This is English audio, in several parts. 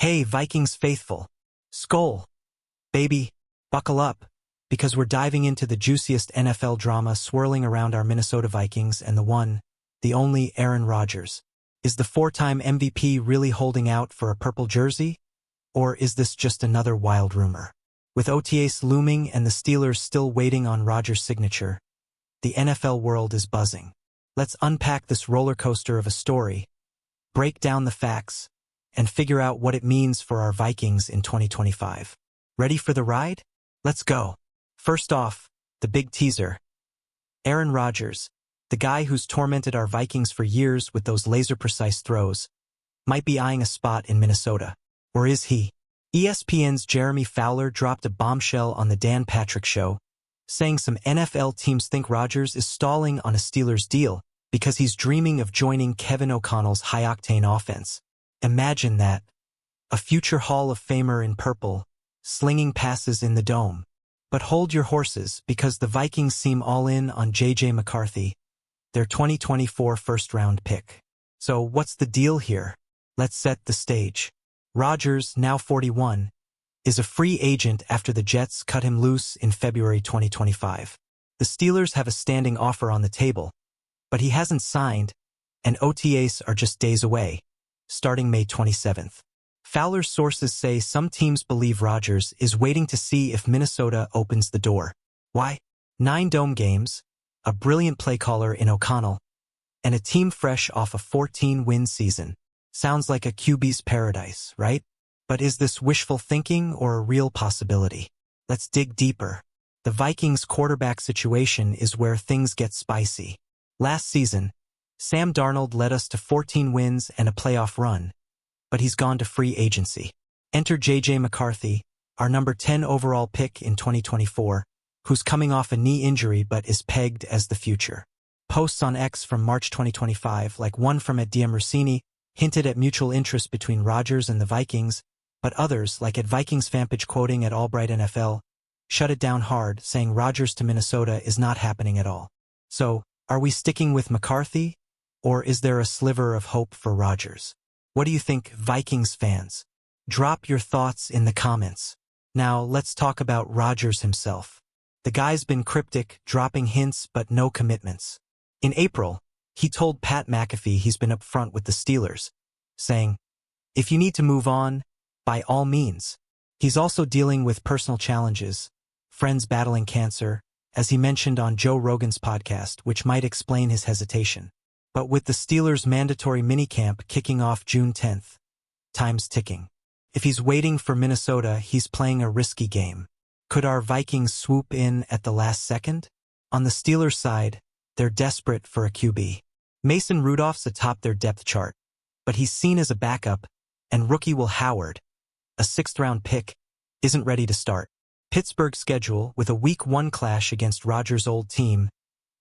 Hey, Vikings faithful. Skol. Baby, buckle up, because we're diving into the juiciest NFL drama swirling around our Minnesota Vikings and the only Aaron Rodgers. Is the four-time MVP really holding out for a purple jersey? Or is this just another wild rumor? With OTAs looming and the Steelers still waiting on Rodgers' signature, the NFL world is buzzing. Let's unpack this roller coaster of a story, break down the facts, and figure out what it means for our Vikings in 2025. Ready for the ride? Let's go. First off, the big teaser. Aaron Rodgers, the guy who's tormented our Vikings for years with those laser-precise throws, might be eyeing a spot in Minnesota. Or is he? ESPN's Jeremy Fowler dropped a bombshell on the Dan Patrick Show, saying some NFL teams think Rodgers is stalling on a Steelers deal because he's dreaming of joining Kevin O'Connell's high-octane offense. Imagine that. A future Hall of Famer in purple, slinging passes in the dome. But hold your horses, because the Vikings seem all in on J.J. McCarthy, their 2024 first-round pick. So what's the deal here? Let's set the stage. Rodgers, now 41, is a free agent after the Jets cut him loose in February 2025. The Steelers have a standing offer on the table, but he hasn't signed, and OTAs are just days away, starting May 27th. Fowler's sources say some teams believe Rodgers is waiting to see if Minnesota opens the door. Why? 9 dome games, a brilliant play caller in O'Connell, and a team fresh off a 14-win season. Sounds like a QB's paradise, right? But is this wishful thinking or a real possibility? Let's dig deeper. The Vikings' quarterback situation is where things get spicy. Last season, Sam Darnold led us to 14 wins and a playoff run, but he's gone to free agency. Enter J.J. McCarthy, our number 10 overall pick in 2024, who's coming off a knee injury but is pegged as the future. Posts on X from March 2025, like one from @DM Rossini, hinted at mutual interest between Rodgers and the Vikings, but others, like @Vikings Fanpage quoting @Albright NFL, shut it down hard, saying Rodgers to Minnesota is not happening at all. So, are we sticking with McCarthy, or is there a sliver of hope for Rodgers? What do you think, Vikings fans? Drop your thoughts in the comments. Now, let's talk about Rodgers himself. The guy's been cryptic, dropping hints but no commitments. In April, he told Pat McAfee he's been upfront with the Steelers, saying, "If you need to move on, by all means." He's also dealing with personal challenges, friends battling cancer, as he mentioned on Joe Rogan's podcast, which might explain his hesitation. But with the Steelers' mandatory minicamp kicking off June 10th, time's ticking. If he's waiting for Minnesota, he's playing a risky game. Could our Vikings swoop in at the last second? On the Steelers' side, they're desperate for a QB. Mason Rudolph's atop their depth chart, but he's seen as a backup, and rookie Will Howard, a 6th-round pick, isn't ready to start. Pittsburgh's schedule, with a Week 1 clash against Rodgers' old team,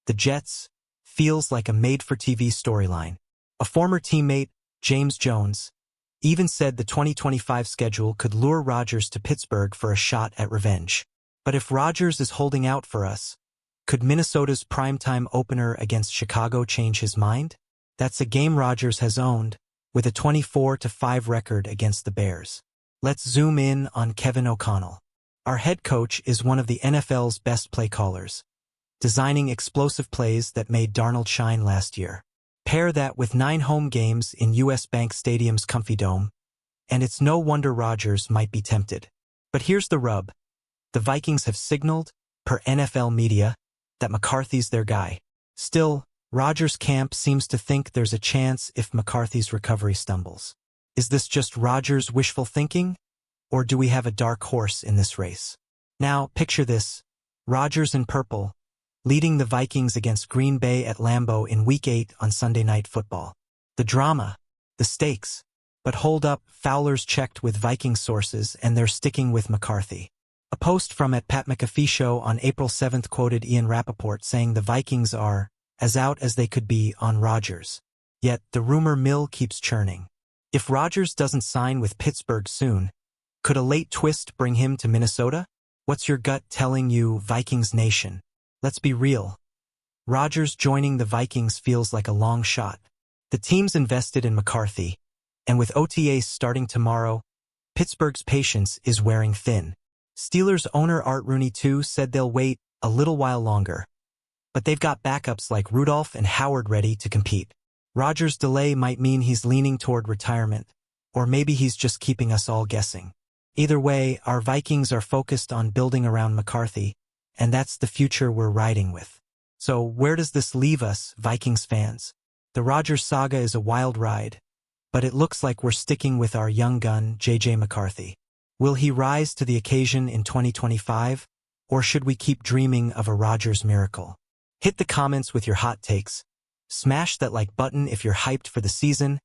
the Jets, feels like a made-for-TV storyline. A former teammate, James Jones, even said the 2025 schedule could lure Rodgers to Pittsburgh for a shot at revenge. But if Rodgers is holding out for us, could Minnesota's primetime opener against Chicago change his mind? That's a game Rodgers has owned, with a 24-5 record against the Bears. Let's zoom in on Kevin O'Connell. Our head coach is one of the NFL's best play callers, designing explosive plays that made Darnold shine last year. Pair that with 9 home games in US Bank Stadium's comfy dome, and it's no wonder Rodgers might be tempted. But here's the rub. The Vikings have signaled, per NFL media, that McCarthy's their guy. Still, Rodgers' camp seems to think there's a chance if McCarthy's recovery stumbles. Is this just Rodgers' wishful thinking, or do we have a dark horse in this race? Now, picture this. Rodgers in purple, leading the Vikings against Green Bay at Lambeau in Week 8 on Sunday Night Football. The drama, the stakes. But hold up, Fowler's checked with Viking sources and they're sticking with McCarthy. A post from @Pat McAfee Show on April 7th quoted Ian Rappaport saying the Vikings are as out as they could be on Rodgers. Yet, the rumor mill keeps churning. If Rodgers doesn't sign with Pittsburgh soon, could a late twist bring him to Minnesota? What's your gut telling you, Vikings Nation? Let's be real. Rodgers joining the Vikings feels like a long shot. The team's invested in McCarthy, and with OTAs starting tomorrow, Pittsburgh's patience is wearing thin. Steelers owner Art Rooney too said they'll wait a little while longer. But they've got backups like Rudolph and Howard ready to compete. Rodgers' delay might mean he's leaning toward retirement, or maybe he's just keeping us all guessing. Either way, our Vikings are focused on building around McCarthy, and that's the future we're riding with. So where does this leave us, Vikings fans? The Rodgers saga is a wild ride, but it looks like we're sticking with our young gun, J.J. McCarthy. Will he rise to the occasion in 2025, or should we keep dreaming of a Rodgers miracle? Hit the comments with your hot takes. Smash that like button if you're hyped for the season,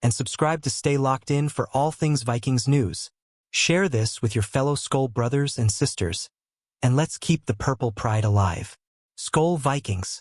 and subscribe to stay locked in for all things Vikings news. Share this with your fellow Skol brothers and sisters, and let's keep the purple pride alive. Skol Vikings!